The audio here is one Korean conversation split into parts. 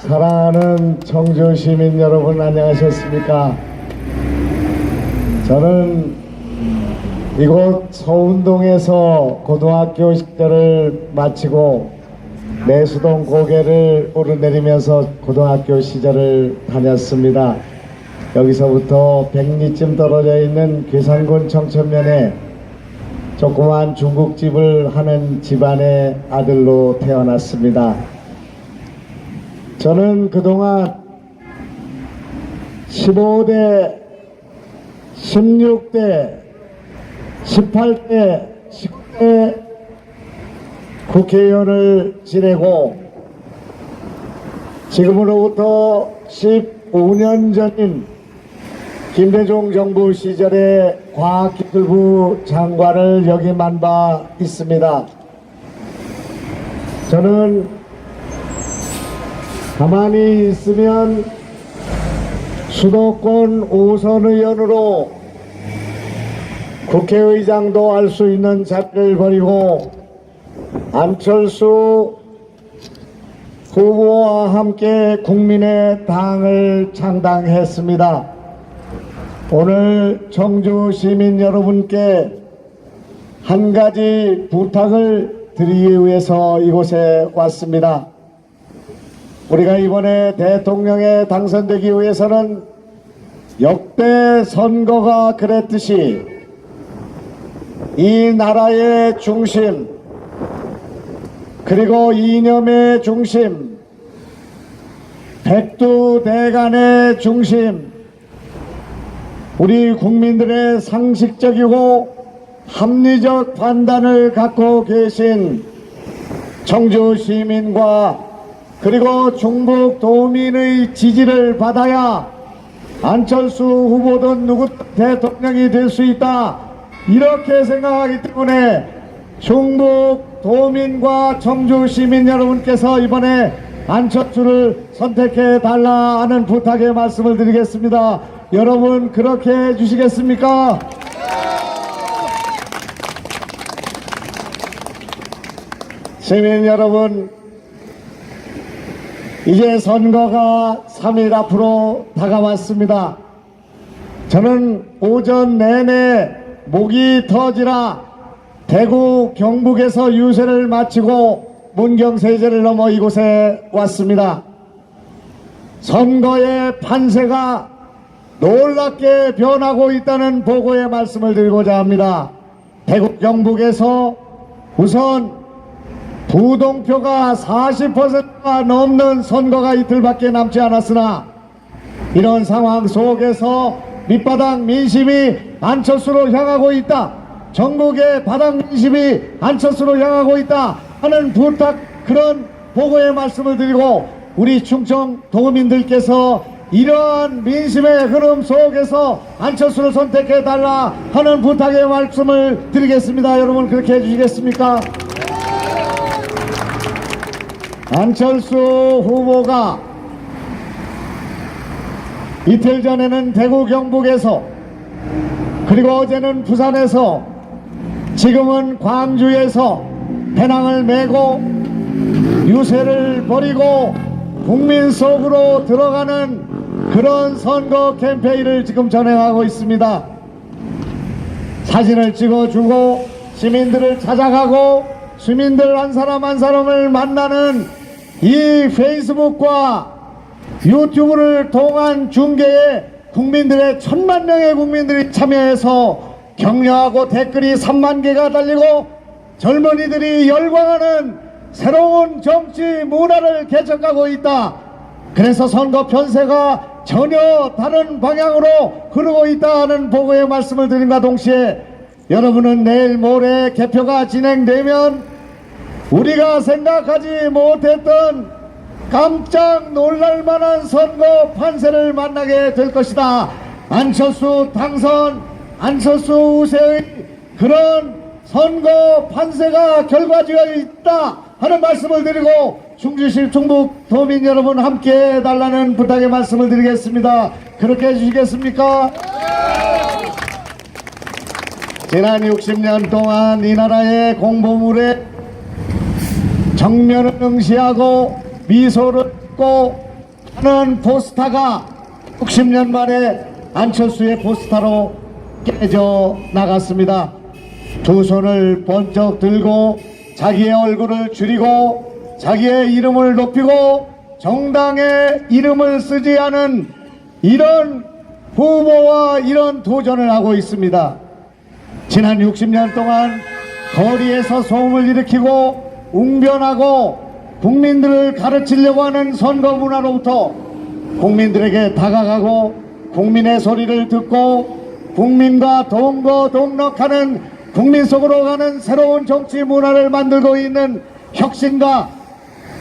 사랑하는 청주 시민 여러분, 안녕하셨습니까? 저는 이곳 서운동에서 고등학교 시절을 마치고 내수동 고개를 오르내리면서 고등학교 시절을 다녔습니다. 여기서부터 100리쯤 떨어져 있는 괴산군 청천면에 조그만 중국집을 하는 집안의 아들로 태어났습니다. 저는 그동안 15대, 16대, 18대, 19대 국회의원을 지내고 지금으로부터 15년 전인 김대중 정부 시절에 과학기술부 장관을 역임한 바 있습니다. 저는 가만히 있으면 수도권 5선 의원으로 국회의장도 할 수 있는 자리를 버리고 안철수 후보와 함께 국민의 당을 창당했습니다. 오늘 청주 시민 여러분께 한 가지 부탁을 드리기 위해서 이곳에 왔습니다. 우리가 이번에 대통령에 당선되기 위해서는 역대 선거가 그랬듯이 이 나라의 중심, 그리고 이념의 중심, 백두대간의 중심, 우리 국민들의 상식적이고 합리적 판단을 갖고 계신 청주 시민과 그리고 충북 도민의 지지를 받아야 안철수 후보든 누구 대통령이 될 수 있다, 이렇게 생각하기 때문에 충북 도민과 청주 시민 여러분께서 이번에 안철수를 선택해 달라 하는 부탁의 말씀을 드리겠습니다. 여러분 그렇게 해주시겠습니까? 시민 여러분, 이제 선거가 3일 앞으로 다가왔습니다. 저는 오전 내내 목이 터지라 대구 경북에서 유세를 마치고 문경세제를 넘어 이곳에 왔습니다. 선거의 판세가 놀랍게 변하고 있다는 보고의 말씀을 드리고자 합니다. 대구 경북에서 우선 부동표가 40%가 넘는 선거가 이틀밖에 남지 않았으나 이런 상황 속에서 밑바닥 민심이 안철수로 향하고 있다, 전국의 바닥 민심이 안철수로 향하고 있다 하는 부탁, 그런 보고의 말씀을 드리고 우리 충청 도민들께서 이러한 민심의 흐름 속에서 안철수를 선택해달라 하는 부탁의 말씀을 드리겠습니다. 여러분 그렇게 해주시겠습니까? 안철수 후보가 이틀 전에는 대구 경북에서, 그리고 어제는 부산에서, 지금은 광주에서 배낭을 메고 유세를 벌이고 국민 속으로 들어가는 그런 선거 캠페인을 지금 진행하고 있습니다. 사진을 찍어주고 시민들을 찾아가고 시민들 한 사람 한 사람을 만나는 이 페이스북과 유튜브를 통한 중계에 국민들의 1000만 명의 국민들이 참여해서 격려하고 댓글이 3만 개가 달리고 젊은이들이 열광하는 새로운 정치 문화를 개척하고 있다. 그래서 선거 편세가 전혀 다른 방향으로 흐르고 있다는 보고의 말씀을 드림과 동시에 여러분은 내일 모레 개표가 진행되면 우리가 생각하지 못했던 깜짝 놀랄만한 선거 판세를 만나게 될 것이다. 안철수 당선, 안철수 우세의 그런 선거 판세가 결과지어 있다 하는 말씀을 드리고 충주시 충북 도민 여러분 함께 해달라는 부탁의 말씀을 드리겠습니다. 그렇게 해주시겠습니까? 지난 60년 동안 이 나라의 공보물에 정면을 응시하고 미소를 짓고 하는 포스타가 60년 만에 안철수의 포스타로 깨져 나갔습니다. 두 손을 번쩍 들고 자기의 얼굴을 줄이고 자기의 이름을 높이고 정당의 이름을 쓰지 않은 이런 후보와 이런 도전을 하고 있습니다. 지난 60년 동안 거리에서 소음을 일으키고 웅변하고 국민들을 가르치려고 하는 선거 문화로부터 국민들에게 다가가고 국민의 소리를 듣고 국민과 동거동락하는 국민 속으로 가는 새로운 정치 문화를 만들고 있는 혁신가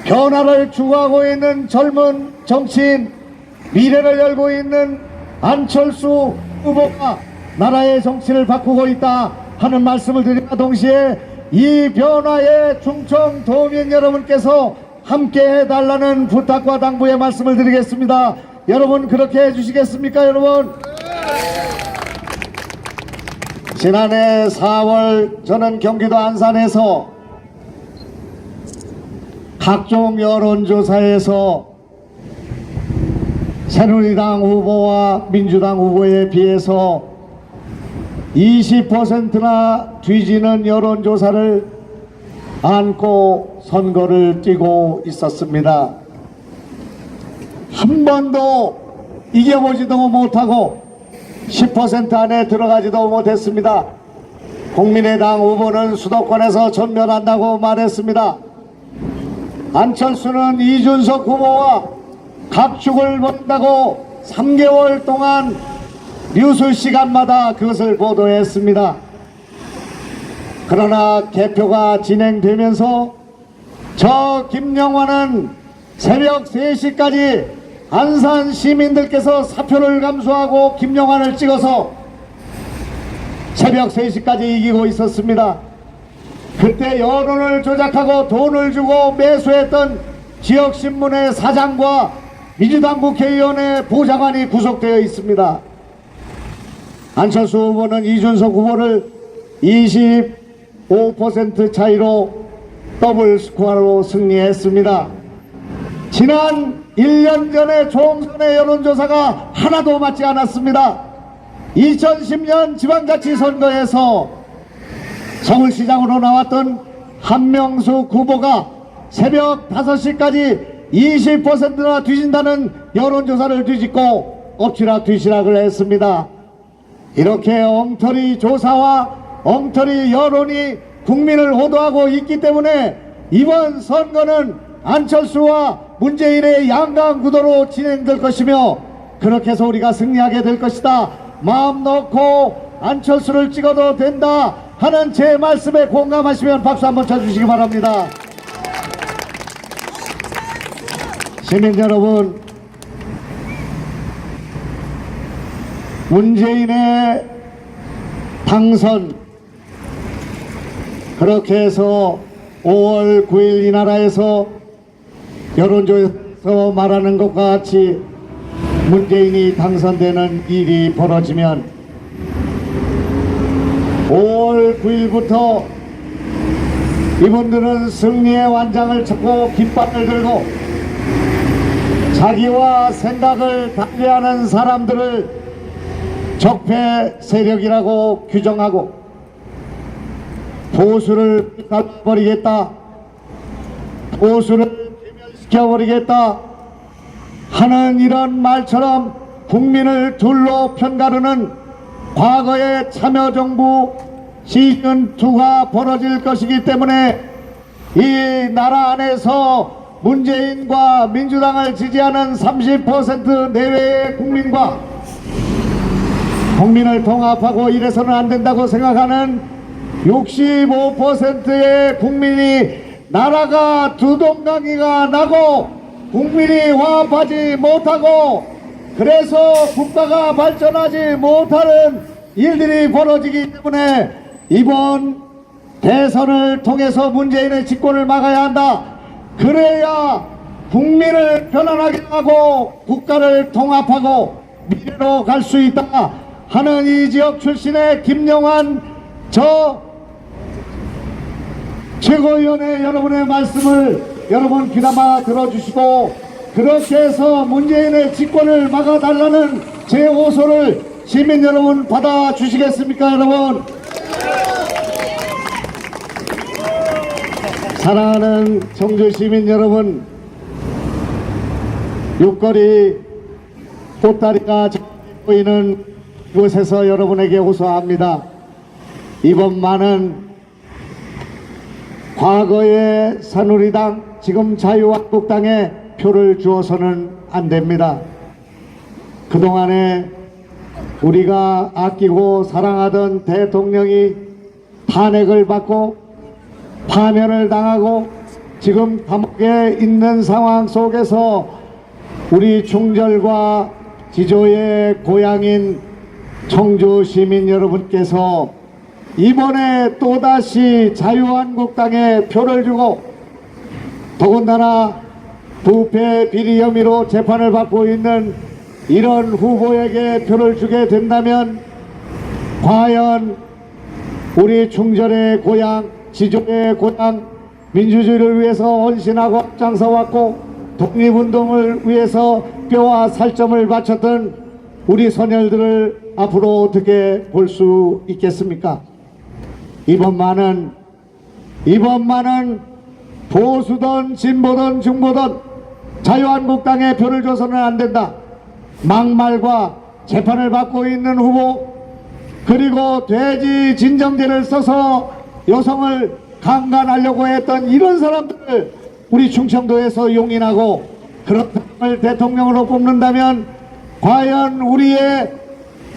변화를 추구하고 있는 젊은 정치인 미래를 열고 있는 안철수 후보가 나라의 정치를 바꾸고 있다 하는 말씀을 드리며 동시에 이 변화에 충청 도민 여러분께서 함께 해달라는 부탁과 당부의 말씀을 드리겠습니다. 여러분 그렇게 해주시겠습니까 여러분? 지난해 4월 저는 경기도 안산에서 각종 여론조사에서 새누리당 후보와 민주당 후보에 비해서 20%나 뒤지는 여론조사를 안고 선거를 뛰고 있었습니다. 한 번도 이겨보지도 못하고 10% 안에 들어가지도 못했습니다. 국민의당 후보는 수도권에서 전멸한다고 말했습니다. 안철수는 이준석 후보와 각축을 벌인다고 3개월 동안 뉴스 시간마다 그것을 보도했습니다. 그러나 개표가 진행되면서 저 김영환은 새벽 3시까지 안산 시민들께서 사표를 감수하고 김영환을 찍어서 새벽 3시까지 이기고 있었습니다. 그때 여론을 조작하고 돈을 주고 매수했던 지역신문의 사장과 민주당 국회의원의 보좌관이 구속되어 있습니다. 안철수 후보는 이준석 후보를 25% 차이로 더블 스코어로 승리했습니다. 지난 1년 전에 총선의 여론조사가 하나도 맞지 않았습니다. 2010년 지방자치선거에서 서울시장으로 나왔던 한명숙 후보가 새벽 5시까지 20%나 뒤진다는 여론조사를 뒤집고 엎치락 뒤치락을 했습니다. 이렇게 엉터리 조사와 엉터리 여론이 국민을 호도하고 있기 때문에 이번 선거는 안철수와 문재인의 양강구도로 진행될 것이며 그렇게 해서 우리가 승리하게 될 것이다. 마음 놓고 안철수를 찍어도 된다 하는 제 말씀에 공감하시면 박수 한번 쳐주시기 바랍니다. 시민 여러분, 문재인의 당선, 그렇게 해서 5월 9일 이 나라에서 여론조사에서 말하는 것과 같이 문재인이 당선되는 일이 벌어지면 5월 9일부터 이분들은 승리의 완장을 찾고 깃발을 들고 자기와 생각을 달리하는 사람들을 적폐 세력이라고 규정하고 보수를 갈라버리겠다, 보수를 괴멸시켜버리겠다 하는 이런 말처럼 국민을 둘로 편가르는 과거의 참여정부 시즌2가 벌어질 것이기 때문에 이 나라 안에서 문재인과 민주당을 지지하는 30% 내외의 국민과 국민을 통합하고 이래서는 안 된다고 생각하는 65%의 국민이 나라가 두동강이가 나고 국민이 화합하지 못하고 그래서 국가가 발전하지 못하는 일들이 벌어지기 때문에 이번 대선을 통해서 문재인의 집권을 막아야 한다. 그래야 국민을 편안하게 하고 국가를 통합하고 미래로 갈 수 있다 하는 이 지역 출신의 김영환 저 최고위원회 여러분의 말씀을 여러분 귀담아 들어주시고 그렇게 해서 문재인의 집권을 막아달라는 제 호소를 시민 여러분 받아주시겠습니까, 여러분? 사랑하는 청주 시민 여러분, 육거리 보따리가 보이는 곳에서 여러분에게 호소합니다. 이번만은 과거의 새누리당, 지금 자유한국당에 표를 주어서는 안 됩니다. 그동안에 우리가 아끼고 사랑하던 대통령이 탄핵을 받고 파면을 당하고 지금 감옥에 있는 상황 속에서 우리 충절과 지조의 고향인 청주 시민 여러분께서 이번에 또다시 자유한국당에 표를 주고 더군다나 부패 비리 혐의로 재판을 받고 있는 이런 후보에게 표를 주게 된다면 과연 우리 충절의 고향, 지조의 고향, 민주주의를 위해서 헌신하고 앞장서 왔고 독립운동을 위해서 뼈와 살점을 바쳤던 우리 선열들을 앞으로 어떻게 볼 수 있겠습니까? 이번만은 보수든 진보든 중보든 자유한국당에 표를 줘서는 안 된다. 막말과 재판을 받고 있는 후보, 그리고 돼지 진정제를 써서 여성을 강간하려고 했던 이런 사람들을 우리 충청도에서 용인하고 그런 사람을 대통령으로 뽑는다면 과연 우리의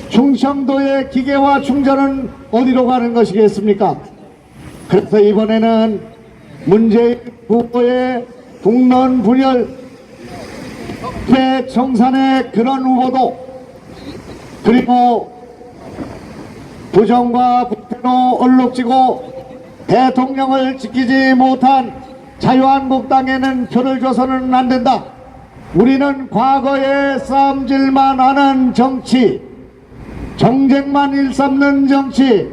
충청도의 기계와 충전은 어디로 가는 것이겠습니까? 그래서 이번에는 문재인 후보의 국론 분열, 청산의 그런 후보도, 그리고 부정과 부패로 얼룩지고 대통령을 지키지 못한 자유한국당에는 표를 줘서는 안 된다. 우리는 과거에 싸움질만 하는 정치, 정쟁만 일삼는 정치,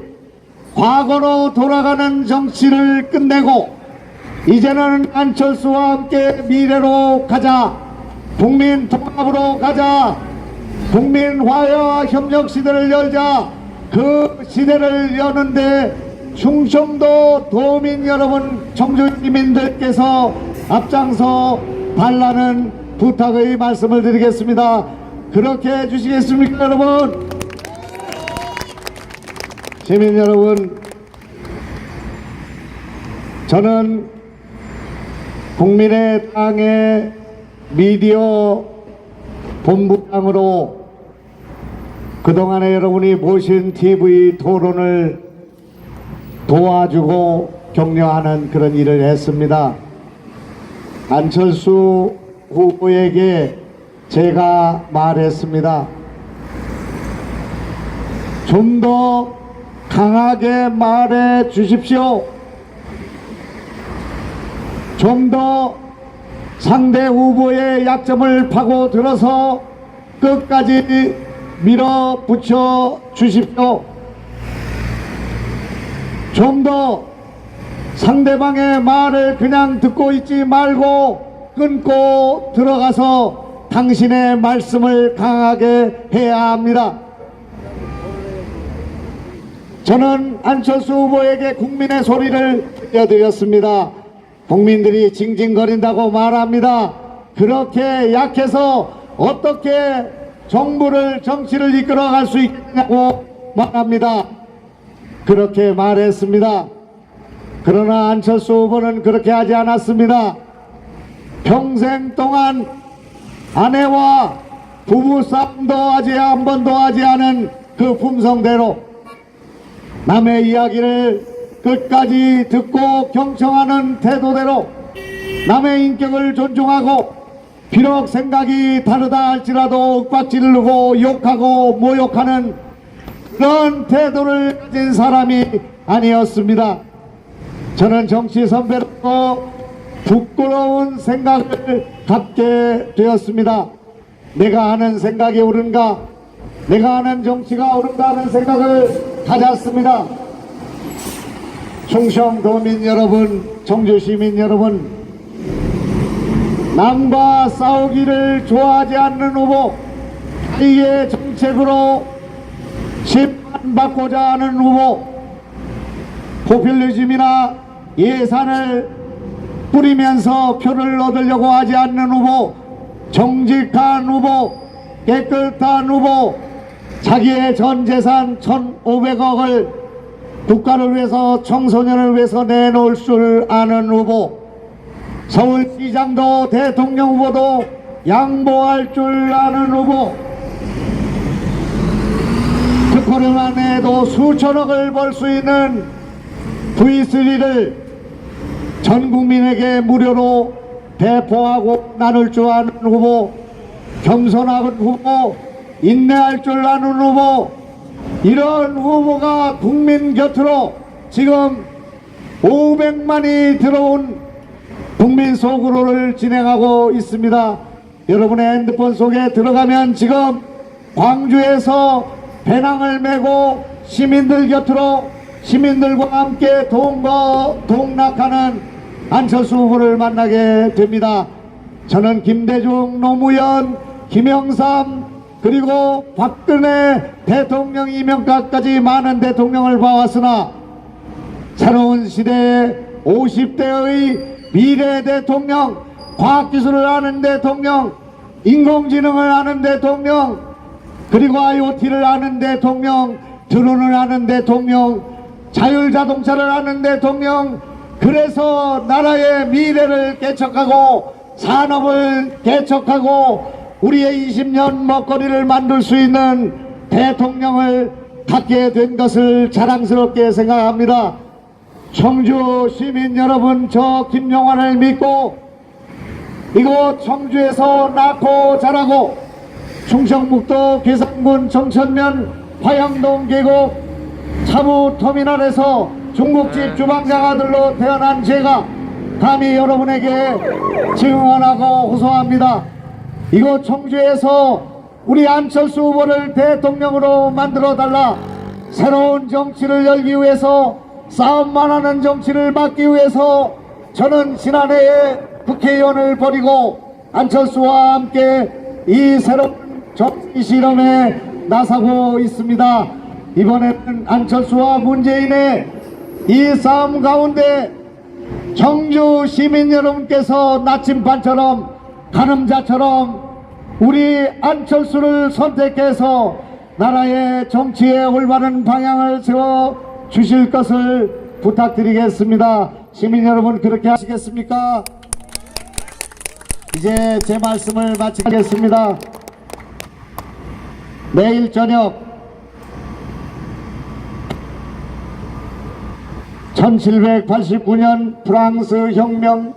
과거로 돌아가는 정치를 끝내고 이제는 안철수와 함께 미래로 가자, 국민 통합으로 가자, 국민 화해와 협력 시대를 열자. 그 시대를 여는데 충청도 도민 여러분, 청주 시민들께서 앞장서 달라는 부탁의 말씀을 드리겠습니다. 그렇게 해주시겠습니까, 여러분? 시민 여러분, 저는 국민의당의 미디어 본부장으로 그동안에 여러분이 보신 TV 토론을 도와주고 격려하는 그런 일을 했습니다. 안철수 후보에게 제가 말했습니다. 좀 더 강하게 말해 주십시오. 좀 더 상대 후보의 약점을 파고들어서 끝까지 밀어붙여 주십시오. 좀 더 상대방의 말을 그냥 듣고 있지 말고 끊고 들어가서 당신의 말씀을 강하게 해야 합니다. 저는 안철수 후보에게 국민의 소리를 들려드렸습니다. 국민들이 징징거린다고 말합니다. 그렇게 약해서 어떻게 정부를, 정치를 이끌어갈 수 있겠냐고 말합니다. 그렇게 말했습니다. 그러나 안철수 후보는 그렇게 하지 않았습니다. 평생 동안 아내와 부부싸움도 한 번도 하지 않은 그 품성대로 남의 이야기를 끝까지 듣고 경청하는 태도대로 남의 인격을 존중하고 비록 생각이 다르다 할지라도 윽박지르고 욕하고 모욕하는 그런 태도를 가진 사람이 아니었습니다. 저는 정치 선배로서 부끄러운 생각을 갖게 되었습니다. 내가 하는 생각이 옳은가, 내가 하는 정치가 옳은가 하는 생각을 가졌습니다. 충청도민 여러분, 청주시민 여러분, 남과 싸우기를 좋아하지 않는 후보, 이의 정책으로 심판받고자 하는 후보, 포퓰리즘이나 예산을 뿌리면서 표를 얻으려고 하지 않는 후보, 정직한 후보, 깨끗한 후보, 자기의 전 재산 1,500억을 국가를 위해서, 청소년을 위해서 내놓을 줄 아는 후보, 서울시장도 대통령 후보도 양보할 줄 아는 후보, 특허료만 해도 수천억을 벌 수 있는 V3를 전 국민에게 무료로 배포하고 나눌 줄 아는 후보, 겸손한 후보, 인내할 줄 아는 후보, 이런 후보가 국민 곁으로 지금 500만이 들어온 국민 속으로를 진행하고 있습니다. 여러분의 핸드폰 속에 들어가면 지금 광주에서 배낭을 메고 시민들 곁으로 시민들과 함께 동락하는 안철수 후보를 만나게 됩니다. 저는 김대중, 노무현, 김영삼, 그리고 박근혜 대통령, 이명박까지 많은 대통령을 봐왔으나 새로운 시대의 50대의 미래 대통령, 과학기술을 아는 대통령, 인공지능을 아는 대통령, 그리고 IoT를 아는 대통령, 드론을 아는 대통령, 자율자동차를 아는 대통령, 그래서 나라의 미래를 개척하고 산업을 개척하고 우리의 20년 먹거리를 만들 수 있는 대통령을 갖게 된 것을 자랑스럽게 생각합니다. 청주 시민 여러분, 저 김용환을 믿고 이곳 청주에서 낳고 자라고 충청북도 괴산군 정천면 화양동 계곡 차무터미널에서 중국집 주방장 아들로 태어난 제가 감히 여러분에게 증언하고 호소합니다. 이곳 청주에서 우리 안철수 후보를 대통령으로 만들어달라. 새로운 정치를 열기 위해서, 싸움만 하는 정치를 막기 위해서 저는 지난해에 국회의원을 버리고 안철수와 함께 이 새로운 정치 실험에 나서고 있습니다. 이번에는 안철수와 문재인의 이 싸움 가운데 청주 시민 여러분께서 나침반처럼 가늠자처럼 우리 안철수를 선택해서 나라의 정치의 올바른 방향을 세워 주실 것을 부탁드리겠습니다. 시민 여러분, 그렇게 하시겠습니까? 이제 제 말씀을 마치겠습니다. 내일 저녁 1789년 프랑스 혁명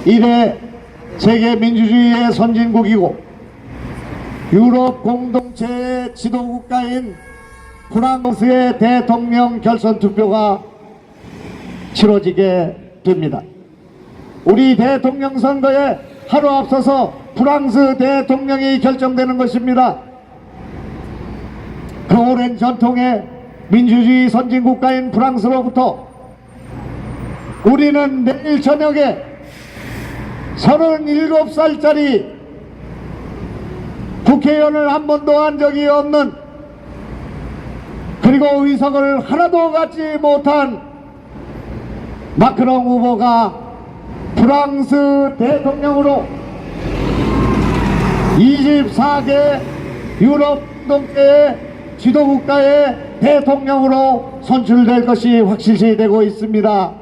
이래 세계 민주주의의 선진국이고 유럽 공동체의 지도국가인 프랑스의 대통령 결선 투표가 치러지게 됩니다. 우리 대통령 선거에 하루 앞서서 프랑스 대통령이 결정되는 것입니다. 그 오랜 전통의 민주주의 선진국가인 프랑스로부터 우리는 내일 저녁에 37살짜리 국회의원을 한 번도 한 적이 없는, 그리고 의석을 하나도 갖지 못한 마크롱 후보가 프랑스 대통령으로 24개 유럽 공동체의 지도국가의 대통령으로 선출될 것이 확실시되고 있습니다.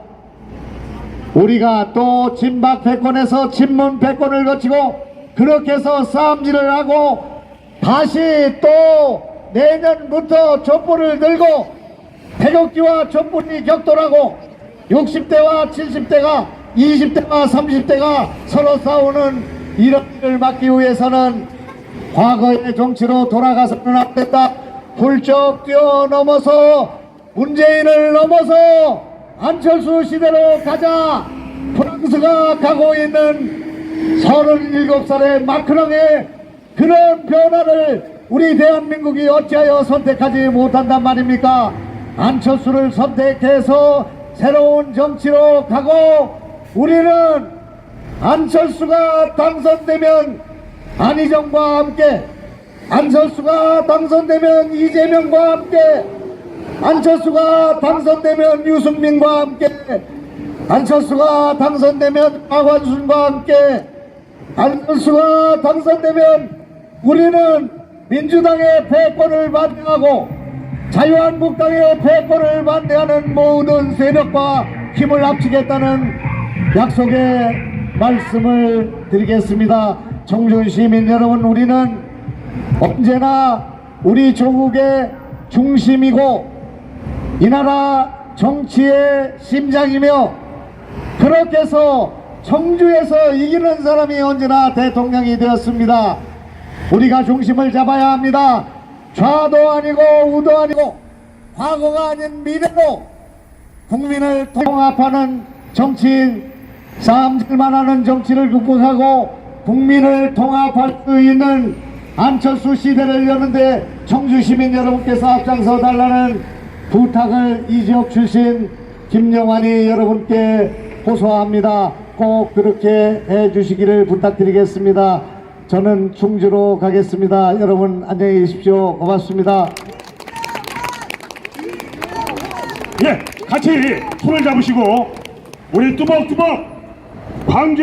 우리가 또 진박 패권에서 친문 패권을 거치고 그렇게 해서 싸움질을 하고 다시 또 내년부터 촛불을 들고 태극기와 촛불이 격돌하고 60대와 70대가 20대와 30대가 서로 싸우는 이런 일을 막기 위해서는 과거의 정치로 돌아가서는 안 된다. 훌쩍 뛰어넘어서 문재인을 넘어서 안철수 시대로 가자. 프랑스가 가고 있는 37살의 마크롱의 그런 변화를 우리 대한민국이 어찌하여 선택하지 못한단 말입니까? 안철수를 선택해서 새로운 정치로 가고 우리는 안철수가 당선되면 안희정과 함께, 안철수가 당선되면 이재명과 함께, 안철수가 당선되면 유승민과 함께, 안철수가 당선되면 박원순과 함께, 안철수가 당선되면 우리는 민주당의 패권을 반대하고 자유한국당의 패권을 반대하는 모든 세력과 힘을 합치겠다는 약속의 말씀을 드리겠습니다. 청주 시민 여러분, 우리는 언제나 우리 조국의 중심이고 이 나라 정치의 심장이며, 그렇게 해서 청주에서 이기는 사람이 언제나 대통령이 되었습니다. 우리가 중심을 잡아야 합니다. 좌도 아니고 우도 아니고 과거가 아닌 미래로 국민을 통합하는 정치인, 싸움질만 하는 정치를 극복하고 국민을 통합할 수 있는 안철수 시대를 여는데 청주 시민 여러분께서 앞장서 달라는 부탁을 이 지역 출신 김영환이 여러분께 호소합니다. 꼭 그렇게 해주시기를 부탁드리겠습니다. 저는 충주로 가겠습니다. 여러분 안녕히 계십시오. 고맙습니다. 예, 같이 손을 잡으시고 우리 뚜벅뚜벅 광주